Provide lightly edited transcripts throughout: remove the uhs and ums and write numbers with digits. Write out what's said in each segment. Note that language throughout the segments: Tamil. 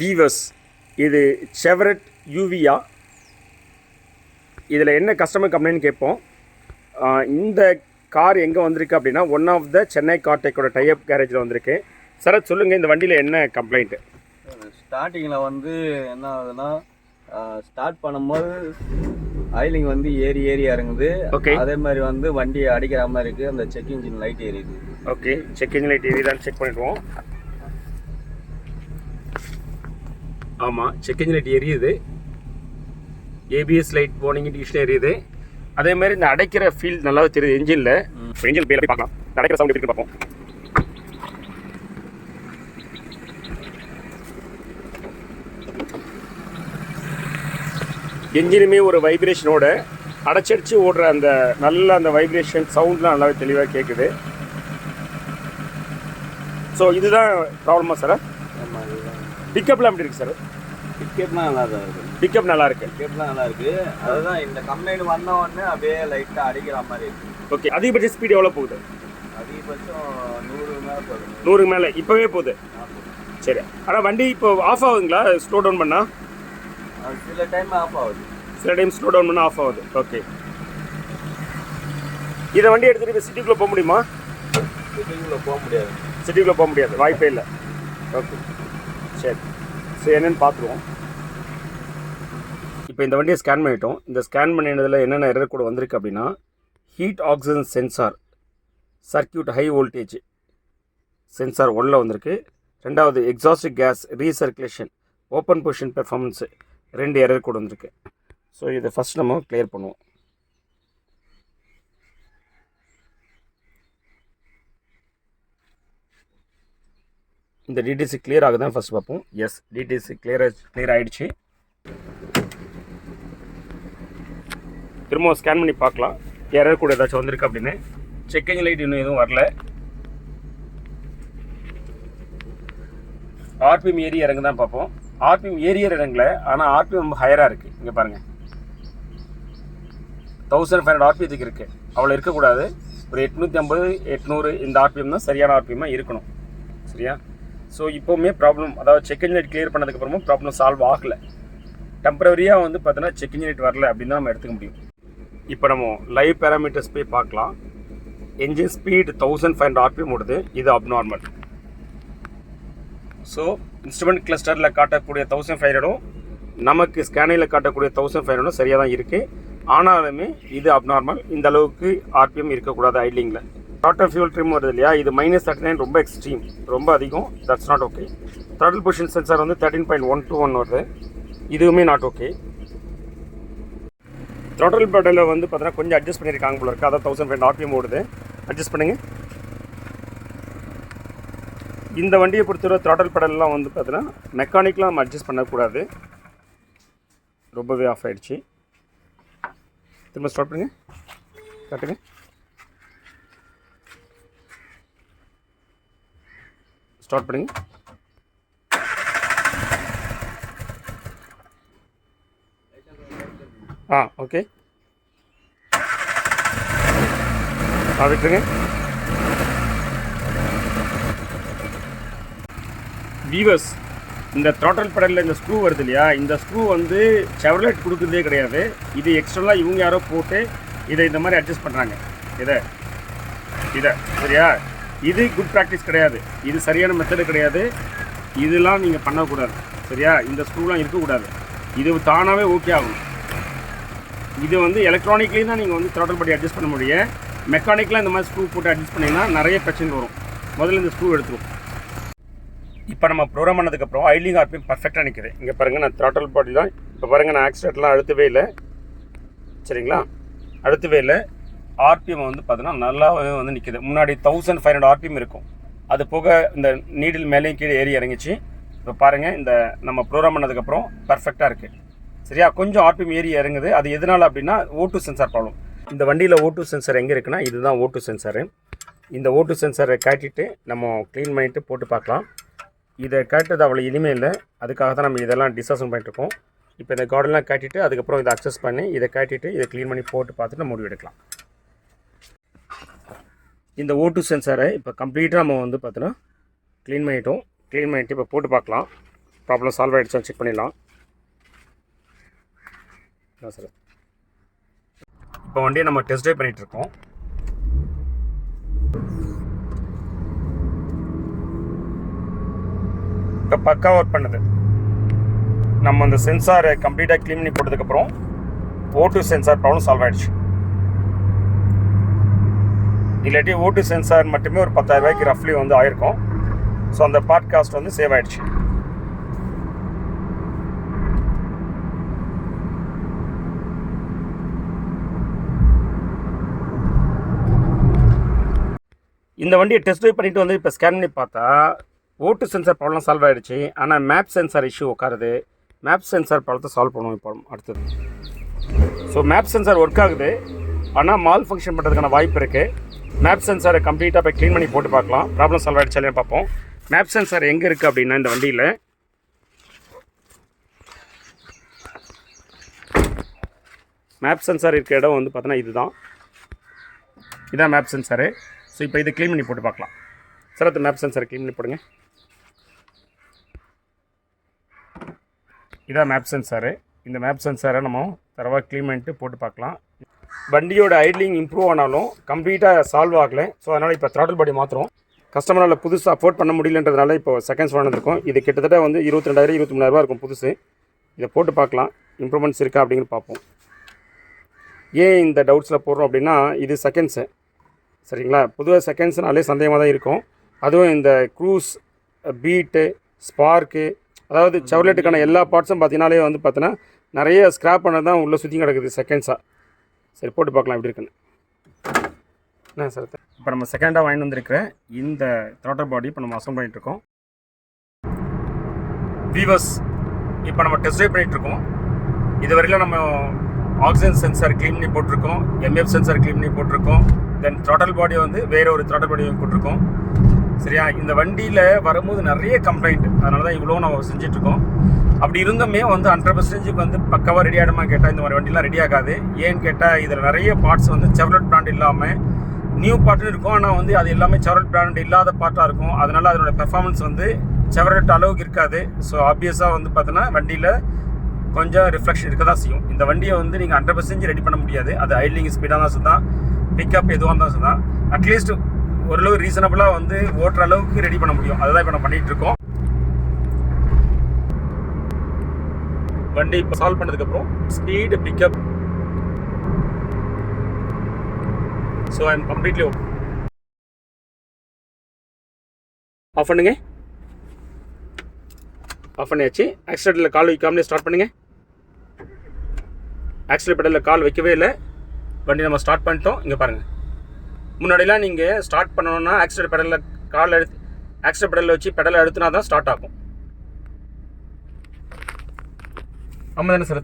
வீவர்ஸ், இது செவரட் யூவியா. இதில் என்ன கஸ்டமர் கம்ப்ளைண்ட் கேட்போம். இந்த கார் எங்கே வந்திருக்கு அப்படின்னா ஒன் ஆஃப் த சென்னை கார்டெக்கோட டைப் கேரேஜில் வந்திருக்கு. சார் சொல்லுங்கள், இந்த வண்டியில் என்ன கம்ப்ளைண்ட்டு? ஸ்டார்டிங்கில் வந்து என்ன ஆகுதுன்னா, ஸ்டார்ட் பண்ணும்போது ஆயிலிங் வந்து ஏறி இறங்குது. ஓகே. அதே மாதிரி வந்து வண்டி அடிக்கிற மாதிரி இருக்குது. அந்த செக் இன்ஜின் லைட் எரியுது. ஓகே, செக் இன்ஜின் லைட் எரியுதான்னு செக் பண்ணிடுவோம். ஆமாம், செக் இன்ஜின் லைட் எரியுது. ஏபிஎஸ் லைட் வார்னிங் இண்டிகேஷன் எரியுது. அதே மாதிரி இந்த அடைக்கிற ஃபீல் நல்லாவே தெரியுது என்ஜினில். என்ஜின் பேர் பார்க்கலாம், அடைக்கிற சவுண்ட் எப்படி பார்ப்போம். என்ஜினுமே ஒரு வைப்ரேஷனோட அடைச்சடிச்சு ஓடுற அந்த நல்ல அந்த வைப்ரேஷன் சவுண்ட்லாம் நல்லாவே தெளிவாக கேட்குது. ஸோ இதுதான் ப்ராப்ளமா சார்? ஆமாம், இதுதான். பிக்கப்லாம் எப்படி இருக்குது சார்? பிக்கப்லாம் நல்லா தான் இருக்குது. பிக்கப் நல்லா இருக்குது. பிக்கப்லாம் நல்லா இருக்குது. அதுதான் இந்த கம்ப்ளைண்ட் வந்த உடனே அப்படியே லைட்டாக அடிக்கிற மாதிரி இருக்குது. ஓகே, அதிகபட்ச ஸ்பீடு எவ்வளோ போகுது? அதிகபட்சம் 100 மேலே போகுது. 100 மேலே இப்போவே போகுது. சரி, ஆனால் வண்டி இப்போ ஆஃப் ஆகுதுங்களா ஸ்லோ டவுன் பண்ணால்? சில டைம் ஆஃப் ஆகுது, சில டைம் ஸ்லோ டவுன் பண்ணால் ஆஃப் ஆகுது. ஓகே, இதை வண்டி எடுத்துகிட்டு இப்போ சிட்டிக்குள்ளே போக முடியுமா? சிட்டிக்குள்ளே போக முடியாது. சிட்டிக்குள்ளே போக முடியாது, வாய்ப்பே இல்லை. ஓகே, சரி சரி, என்னென்னு பார்த்துருவோம். இப்போ இந்த வண்டியை ஸ்கேன் பண்ணிட்டோம். இந்த ஸ்கேன் பண்ணினதில் என்னென்ன எரர் கூட வந்திருக்கு அப்படின்னா, heat oxygen sensor circuit high voltage sensor 1ல் வந்திருக்கு. ரெண்டாவது exhaust gas recirculation open position performance 2 error கூட வந்திருக்கு. ஸோ இதை ஃபஸ்ட் நம்ம கிளியர் பண்ணுவோம். இந்த டிடிசி கிளியர் ஆகுதான் ஃபஸ்ட் பார்ப்போம். எஸ், டிடிசி கிளியர் ஆகிடுச்சு. திரும்ப ஸ்கேன் பண்ணி பார்க்கலாம் எரர் கூட ஏதாச்சும் வந்திருக்கு அப்படின்னு. செக்கிங் லைட் இன்னும் எதுவும் வரல. ஆர்பிஎம் ஏறி இறங்கு தான் பார்ப்போம். ஆர்பிஎம் ஏரியர் இறங்கல, ஆனால் ஆர்பிஎம் ரொம்ப ஹையராக இருக்குது. இங்கே பாருங்கள், 1500 ஆர்பிஎத்துக்கு இருக்குது. அவ்வளோ இருக்கக்கூடாது. ஒரு 850 800 இந்த ஆர்பிஎம் தான் சரியான ஆர்பிஎம்மாக இருக்கணும். சரியா? ஸோ இப்போவுமே ப்ராப்ளம், அதாவது செக் இன்ஜின் லைட் கிளியர் பண்ணதுக்கப்புறமும் ப்ராப்ளம் சால்வ் ஆகலை. டெம்பரரியாக வந்து பார்த்தோன்னா செக் இன்ஜின் லைட் வரல அப்படின்னு தான் நம்ம எடுத்துக்க முடியும். இப்போ நம்ம லைவ் பேராமீட்டர்ஸ் போய் பார்க்கலாம். என்ஜின் ஸ்பீட் 1500 ஆர்பிஎம் ஓடுது. இது அப்நார்மல். ஸோ இன்ஸ்ட்ருமெண்ட் கிளஸ்டரில் காட்டக்கூடிய 1500 நமக்கு ஸ்கேனிங்கில் காட்டக்கூடிய 1500 சரியாக தான் இருக்குது. ஆனாலுமே இது அப்நார்மல். இந்த அளவுக்கு ஆர்பிஎம் இருக்கக்கூடாது ஐட்லிங்கில். டாட்டர் ஃபியூல் ட்ரிம் வருது இல்லையா, இது -39 ரொம்ப எக்ஸ்ட்ரீம், ரொம்ப அதிகம். That's not okay. Throttle position sensor வந்து 13.121 வருது. இதுவுமே நாட் ஓகே. த்ராட்டில் பெடலில் வந்து பார்த்தீங்கன்னா கொஞ்சம் அட்ஜஸ்ட் பண்ணியிருக்காங்க போல இருக்குது. அதான் 1500 ஆர்பிஎம் ஓடுது. அட்ஜஸ்ட் பண்ணுங்கள். இந்த வண்டியை பொறுத்தவரை த்ராட்டில் பெடல்லாம் வந்து பார்த்தீங்கன்னா மெக்கானிக்லாம் நம்ம அட்ஜஸ்ட் பண்ணக்கூடாது. ரொம்பவே ஆஃப் ஆகிடுச்சு. திரும்ப ஸ்டார்ட் பண்ணுங்க, காட்டுங்க. ஸ்டார்ட் பண்ணுங்க. ஓகே, விட்டுருங்க. வீவர்ஸ், இந்த த்ராட்டல் பெடலில் இந்த ஸ்க்ரூ வருது இல்லையா, இந்த ஸ்க்ரூ வந்து செவர்லெட் கொடுக்குறதே கிடையாது. இது எக்ஸ்ட்ரலாக இவங்க யாரோ போட்டு இதை இந்த மாதிரி அட்ஜஸ்ட் பண்ணுறாங்க. இதை சரியா? இது குட் ப்ராக்டிஸ் கிடையாது. இது சரியான மெத்தடு கிடையாது. இதெல்லாம் நீங்கள் பண்ணக்கூடாது. சரியா? இந்த ஸ்க்ரூலாம் இருக்கக்கூடாது. இது தானாகவே ஓகே ஆகும். இது வந்து எலக்ட்ரானிக்லி தான் நீங்கள் வந்து த்ராட்டல் படி அட்ஜஸ்ட் பண்ண முடியும். மெக்கானிக்கெலாம் இந்த மாதிரி ஸ்க்ரூ போட்டு அட்ஜஸ்ட் பண்ணிங்கன்னா நிறைய பிரச்சனை வரும். முதல்ல இந்த ஸ்க்ரூ எடுத்துரும். இப்போ நம்ம ப்ரோக்ராம் பண்ணதுக்கப்புறம் ஐட்லிங் ஆர்பிஎம் பர்ஃபெக்டாக நிற்குது. இங்கே பாருங்கள், நான் த்ராட்டல் பாடி தான் இப்போ பாருங்கள், நான் ஆக்சிடென்ட்லாம் அழுத்தவே இல்லை. சரிங்களா? அழுத்தவே இல்லை. ஆர்பிஎம் வந்து பார்த்தீங்கன்னா நல்லாவே வந்து நிற்கிது. முன்னாடி 1500 ஆர்பிஎம் இருக்கும். அது போக இந்த நீடில் மேலேயும் கீழே ஏறி இறங்கிச்சு. இப்போ பாருங்கள், இந்த நம்ம ப்ரோக்ராம் பண்ணதுக்கப்புறம் பர்ஃபெக்டாக இருக்குது. சரியா? கொஞ்சம் ஆர்பிஎம் ஏறி இறங்குது. அது எதனால் அப்படின்னா O2 சென்சார் ப்ராப்ளம். இந்த வண்டியில் O2 சென்சார் எங்கே இருக்குன்னா, இதுதான் O2 சென்சாரு. இந்த O2 சென்சாரை காட்டிட்டு நம்ம க்ளீன் பண்ணிவிட்டு போட்டு பார்க்கலாம். இதை காட்டுறது அவ்வளோ இனிமே இல்லை. அதுக்காக தான் நம்ம இதெல்லாம் டிஸ்அசன் பண்ணிட்டுருக்கோம். இப்போ இந்த கார்டெலாம் காட்டிட்டு அதுக்கப்புறம் இதை அக்சஸ் பண்ணி இதை காட்டிட்டு இதை க்ளீன் பண்ணி போட்டு பார்த்துட்டு நம்ம முடிவு எடுக்கலாம். இந்த O2 சென்சாரை இப்போ கம்ப்ளீட்டாக நம்ம வந்து பார்த்தோன்னா க்ளீன் பண்ணிட்டோம். க்ளீன் பண்ணிவிட்டு இப்போ போட்டு பார்க்கலாம். ப்ராப்ளம் சால்வ் ஆகிடுச்சான்னு செக் பண்ணிடலாம். சார் இப்போ வண்டியை நம்ம டெஸ்ட் ட்ரைவ் பண்ணிகிட்ருக்கோம். இப்போ பக்கா ஒர்க் பண்ணுது. நம்ம அந்த சென்சாரை கம்ப்ளீட்டாக க்ளீன் பண்ணி போட்டதுக்கப்புறம் O2 சென்சார் ப்ராப்ளம் சால்வ் ஆகிடுச்சு. இல்லாட்டி O2 சென்சார் மட்டுமே ஒரு 10,000 ரூபாய்க்கு ரஃப்லி வந்து ஆயிருக்கும். ஸோ அந்த பார்ட் காஸ்ட் வந்து சேவ் ஆகிடுச்சு. இந்த வண்டியை டெஸ்ட் ட்ரைவ் பண்ணிட்டு வந்து இப்போ ஸ்கேன் பண்ணி பார்த்தா O2 சென்சார் ப்ராப்ளம் சால்வ் ஆகிடுச்சு. ஆனால் மேப் சென்சார் இஷ்யூ உட்காருது. மேப் சென்சார் ப்ராப்ளத்தை சால்வ் பண்ணுவோம் இப்போ அடுத்தது. ஸோ மேப் சென்சார் ஒர்க் ஆகுது, ஆனால் மால் ஃபங்க்ஷன் பண்ணுறதுக்கான வாய்ப்பு இருக்குது. மேப் சென்சாரை கம்ப்ளீட்டாக போய் க்ளீன் பண்ணி போட்டு பார்க்கலாம். ப்ராப்ளம் சால்வ் ஆகிடுச்சா இல்லையா பார்ப்போம். மேப் சென்சார் எங்கே இருக்குது அப்படின்னா இந்த வண்டியில் மேப் சென்சார் இருக்க இடம் வந்து பார்த்தோன்னா இதுதான் மேப் சென்சாரு. ஸோ இப்போ இதை க்ளீன் பண்ணி போட்டு பார்க்கலாம். சார் அது மேப் சென்சாரை க்ளீன் பண்ணி போடுங்க. இதான் மேப் சென்சாரு. இந்த மேப் சென்சாரை நம்ம தரவாக க்ளீன் பண்ணிட்டு போட்டு பார்க்கலாம். வண்டியோட ஐட்லிங் இம்ப்ரூவ் ஆனாலும் கம்ப்ளீட்டாக சால்வ் ஆகலை. ஸோ அதனால் இப்போ த்ராட்டில் பாடி மாற்றுறோம். கஸ்டமரால் புதுசு அஃபோர்ட் பண்ண முடியலன்றதுனால இப்போ செகண்ட்ஸ் வாங்கியிருக்கோம். இது கிட்டத்தட்ட வந்து 22,000 23,000 இருக்கும் புதுசு. இதை போட்டு பார்க்கலாம் இம்ப்ரூவ்மெண்ட்ஸ் இருக்கா அப்படிங்கிறது பார்ப்போம். ஏன் இந்த டவுட்ஸில் போடுறோம் அப்படின்னா இது செகண்ட்ஸு, சரிங்களா? பொதுவாக செகண்ட்ஸ்னாலே சந்தேகமாக தான் இருக்கும். அதுவும் இந்த க்ரூஸ், பீட்டு, ஸ்பார்க்கு, அதாவது செவர்லெட்டுக்கான எல்லா பார்ட்ஸும் பார்த்தீங்கன்னாலே வந்து பார்த்தீங்கன்னா நிறைய ஸ்க்ராப் பண்ணது தான் உள்ளே சுற்றி கிடக்குது செகண்ட்ஸாக. சரி போட்டு பார்க்கலாம் எப்படி இருக்குன்னு. என்ன சார் இப்போ நம்ம செகண்டாக வாங்கிட்டு வந்திருக்கிற இந்த த்ராட்டல் பாடி இப்போ நம்ம அசம்பிள் பண்ணிகிட்ருக்கோம். வீவர்ஸ் இப்போ நம்ம டெஸ்ட் ட்ரைவ் பண்ணிகிட்ருக்கோம். இது வரையிலும் நம்ம ஆக்சிஜன் சென்சார் க்ளீன் பண்ணி போட்டிருக்கோம், MF சென்சார் க்ளீன் பண்ணி போட்டிருக்கோம், தென் த்ராட்டல் பாடி வந்து வேறு ஒரு த்ராட்டல் பாடி போட்டிருக்கோம். சரியா? இந்த வண்டியில் வரும்போது நிறைய கம்ப்ளைண்ட், அதனால தான் இவ்வளோ நம்ம செஞ்சிட்ருக்கோம். அப்படி இருந்துமே வந்து 100% வந்து பக்காவாக ரெடி ஆகிடுமா கேட்டால் இந்த மாதிரி வண்டிலாம் ரெடி ஆகாது. ஏன்னு கேட்டால் இதில் நிறைய பார்ட்ஸ் வந்து செவர்லெட் பிராண்ட் இல்லாமல் நியூ பார்ட்டும் இருக்கும், ஆனால் வந்து அது எல்லாமே செவர்லெட் பிராண்ட் இல்லாத பார்ட்டாக இருக்கும். அதனால் அதனோட பெர்ஃபார்மன்ஸ் வந்து செவர்லெட் அளவுக்கு இருக்காது. ஸோ ஆப்வியஸாக வந்து பார்த்தோன்னா வண்டியில் கொஞ்சம் ரிஃப்ளெக்ஷன் இருக்க தான் செய்யும். இந்த வண்டியை வந்து நீங்கள் 100% ரெடி பண்ண முடியாது. அது ஐட்லிங் ஸ்பீடாக தான் சுதான், பிக்கப் எதுவாக தான் சுதான். அட்லீஸ்ட் ஓரளவு ரீசனபிளாக வந்து ஓட்டுற அளவுக்கு ரெடி பண்ண முடியும். அதுதான் இப்போ நம்ம பண்ணிகிட்ருக்கோம். வண்டி இப்போ சால்வ் பண்ணதுக்கப்புறம் speed, pickup, so I am completely okay. Off பண்ணுங்க. ஆஃப் பண்ணியாச்சு. ஆக்சிலேட்டரில் கால் வைக்காமலே ஸ்டார்ட் பண்ணுங்கள். ஆக்சிலேட்டர் பெடலில் கால் வைக்கவே இல்லை. வண்டி நம்ம ஸ்டார்ட் பண்ணிட்டோம். இங்கே பாருங்கள், முன்னாடிலாம் நீங்கள் ஸ்டார்ட் பண்ணணுன்னா ஆக்சிலேட்டர் பெடலில் கால் எடுத்து ஆக்சிலேட்டர் பெடலில் வச்சு பெடலை அழுத்தினா தான் ஸ்டார்ட் ஆகும். ஆமாம் தானே சார்?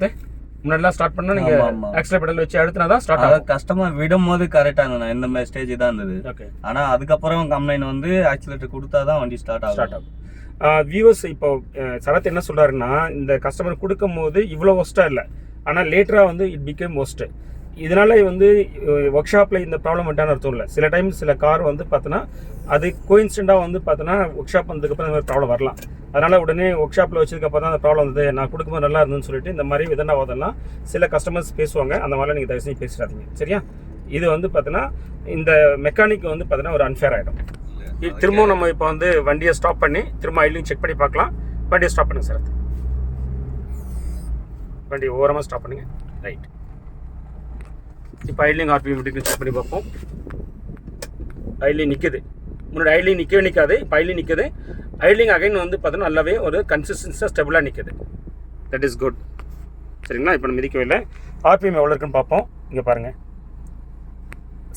முன்னாடிலாம் ஸ்டார்ட் பண்ணால் நீங்கள் ஆக்சிலேட்டர் பெடல் வச்சு அழுத்தினா தான் ஸ்டார்ட் ஆகும். கஸ்டமர் விடும் போது கரெக்டாக இருந்தேன், இந்த மாதிரி ஸ்டேஜ் தான் இருந்தது. ஓகே. ஆனால் அதுக்கப்புறம் கம்ப்ளைண்ட் வந்து ஆக்சிலேட்டர் கொடுத்தா தான் வண்டி ஸ்டார்ட் ஆகும். வியூவர்ஸ் இப்போ சரத் என்ன சொல்கிறாருன்னா, இந்த கஸ்டமர் கொடுக்கும் போது இவ்வளோ ஒஸ்ட்டாக இல்லை, ஆனால் லேட்டராக வந்து இட் பிகேம் ஒஸ்ட்டு. இதனால் வந்து ஒர்க் ஷாப்பில் இந்த ப்ராப்ளம் வந்துட்டான்னு அர்த்தம் இல்லை. சில டைம் சில கார் வந்து பார்த்தோன்னா அது கோயின்சிடெண்ட்டாக வந்து பார்த்தோன்னா ஒர்க் ஷாப் வந்ததுக்கப்புறம் இந்த மாதிரி ப்ராப்ளம் வரலாம். அதனால் உடனே ஒர்க் ஷாப்பில் வச்சதுக்கப்புறம் தான் அந்த ப்ராப்ளம் வந்தது, நான் கொடுக்கும்போது நல்லா இருந்துன்னு சொல்லிட்டு இந்த மாதிரி விதண்டாவதெல்லாம் சில கஸ்டமர்ஸ் பேசுவாங்க. அந்த மாதிரிலாம் நீங்கள் தயவு செஞ்சு பேசிடாதீங்க, சரியா? இது வந்து பார்த்தோன்னா இந்த மெக்கானிக் வந்து பார்த்தோன்னா ஒரு அன்ஃபேர் ஆகிடும். திரும்பவும் நம்ம இப்போ வந்து வண்டியை ஸ்டாப் பண்ணி திரும்ப ஐட்லிங் செக் பண்ணி பார்க்கலாம். வண்டியை ஸ்டாப் பண்ணுங்க சார். வண்டி ஓரமாக ஸ்டாப் பண்ணுங்க. ரைட். இப்போ ஐட்லிங் ஆர்பிஎம் எப்படி செக் பண்ணி பார்ப்போம். ஐட்லிங் நிற்குது. முன்னாடி ஐட்லிங் நிற்கவே நிற்காது, இப்போ ஐட்லிங் நிற்குது. ஐட்லிங் அகைன் வந்து பார்த்தோன்னா நல்லாவே ஒரு கன்சிஸ்டன்ஸாக ஸ்டெபிளாக நிற்குது. That is good. சரிங்களா? இப்போ நம்ம மிதிக்கவே இல்லை. ஆர்பிஎம் எவ்வளோ இருக்குன்னு பார்ப்போம். இங்கே பாருங்கள்,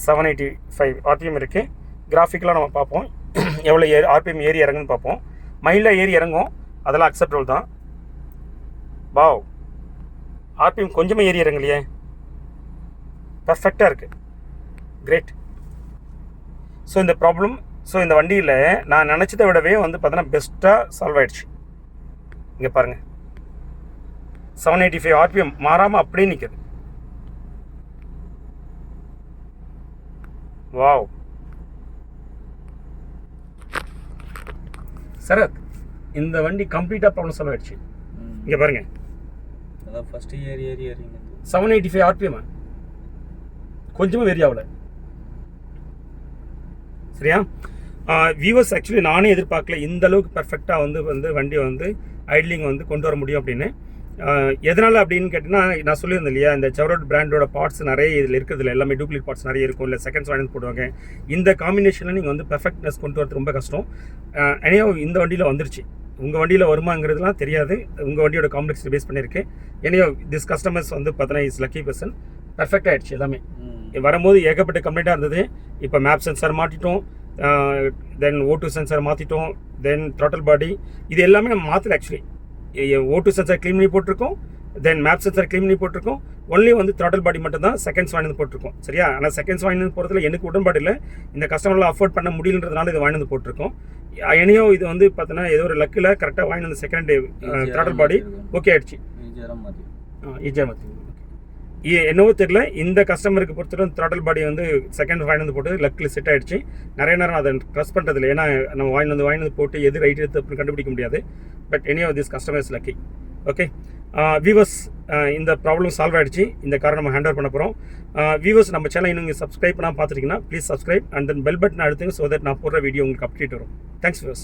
785 ஆர்பிஎம் இருக்குது. கிராஃபிக்கலாக நம்ம பார்ப்போம் எவ்வளோ ஆர்பிஎம் ஏறி இறங்குன்னு பார்ப்போம். மைலில் ஏறி இறங்கும், அதெல்லாம் அக்செப்டபிள் தான். வாவ், ஆர்பிஎம் கொஞ்சமாக ஏறி இறங்கலையே, பர்ஃபெக்டாக இருக்குது. கிரேட். ஸோ இந்த ப்ராப்ளம் இந்த வண்டியில் நான் நினச்சதை விடவே வந்து பார்த்தோன்னா பெஸ்ட்டாக சால்வ் ஆகிடுச்சு. இங்கே பாருங்கள், 785 ஆர்பிஎம் மாறாமல் அப்படியே நிற்குது. வாவ். சரத், இந்த வண்டி கம்ப்ளீட்டாக ப்ராப்ளம் சால்வ் ஆயிடுச்சு. இங்கே பாருங்கள், அதான் ஃபஸ்ட்டு ஏறி 785 RPM, கொஞ்சமாக வெரி ஆகலை. சரியா? வியூவர்ஸ் ஆக்சுவலி நானே எதிர்பார்க்கல இந்த அளவுக்கு பர்ஃபெக்டாக வந்து வண்டியை வந்து ஐட்லிங் வந்து கொண்டு வர முடியும் அப்படின்னு. எதனால் அப்படின்னு கேட்டிங்கன்னா, நான் சொல்லியிருந்தேன் இல்லையா, இந்த செவரோட் பிராண்டோட பார்ட்ஸ் நிறைய இதில் இருக்கிறதுல எல்லாமே டூப்ளிகேட் பார்ட்ஸ் நிறைய இருக்கும், இல்லை செகண்ட்ஸ் வாங்கி போடுவாங்க. இந்த காம்பினேஷனில் நீங்கள் வந்து பெர்ஃபெக்ட்னஸ் கொண்டு வரது ரொம்ப கஷ்டம். ஏன்னா இந்த வண்டியில் வந்துருச்சு. உங்கள் வண்டியில் வருமாங்கிறதுலாம் தெரியாது, உங்கள் வண்டியோட காம்ப்ளெக்ஸ் பேஸ் பண்ணியிருக்கு. ஏன்னா திஸ் கஸ்டமர்ஸ் வந்து பார்த்தீங்கன்னா இஸ் லக்கி பர்சன், பர்ஃபெக்ட் ஆகிடுச்சு எல்லாமே. வரும்போது ஏகப்பட்ட கம்ப்ளைண்ட்டாக இருந்தது. இப்போ மேப் சென்சார் மாட்டிட்டோம், தென் O2 சென்சார் மாற்றிட்டோம், தென் த்ராட்டல் பாடி இது எல்லாமே நம்ம மாற்றல. ஆக்சுவலி O2 சென்சார் க்ளீன் பண்ணி போட்டிருக்கோம், தென் மேப் சென்சார் க்ளீன் பண்ணி போட்டிருக்கோம். ஒன்லி வந்து த்ராட்டல் பாடி மட்டும் தான் செகண்ட்ஸ் வாங்கி போட்டிருக்கோம். சரியா? ஆனால் செகண்ட்ஸ் வாங்கி போகிறதுல எனக்கு உடன்பாடு இல்லை. இந்த கஸ்டமரில் அஃபோர்ட் பண்ண முடியலன்றதுனால இது வாங்கி போட்டிருக்கோம். என்னையோ இது வந்து பார்த்தீங்கன்னா ஏதோ ஒரு லக்கில் கரெக்டாக வாங்கி வந்து செகண்ட் த்ராட்டல் பாடி ஓகே ஆகிடுச்சு. ஈஸியாக மாற்றி என்னவோ தெரியல, இந்த கஸ்டமருக்கு பொறுத்தவரை த்ராட்டல் பாடி வந்து செகண்ட் வாங்கி வந்து போட்டு லக்கில் செட் ஆகிடுச்சு. நிறைய நேரம் அதை ட்ரஸ்ட் பண்ணுறதில்ல, ஏன்னா நம்ம வாங்கி வந்து போட்டு எது ரைட் எடுத்து அப்படின்னு கண்டுபிடிக்க முடியாது. But any of this customers lucky. Okay viewers, இந்த ப்ராப்ளம் சால்வ் ஆகிடுச்சு. இந்த காரை நம்ம ஹேண்ட் ஓவர் பண்ண போகிறோம். வியூவர்ஸ், நம்ம சேனல் இன்னும் சப்ஸ்கிரைப் பண்ணால் பார்த்துட்டிங்கன்னா please subscribe and then bell button அழுத்துங்க, ஸோ தட் நான் போடுற வீடியோ உங்களுக்கு அப்டேட் வரும். Thanks viewers.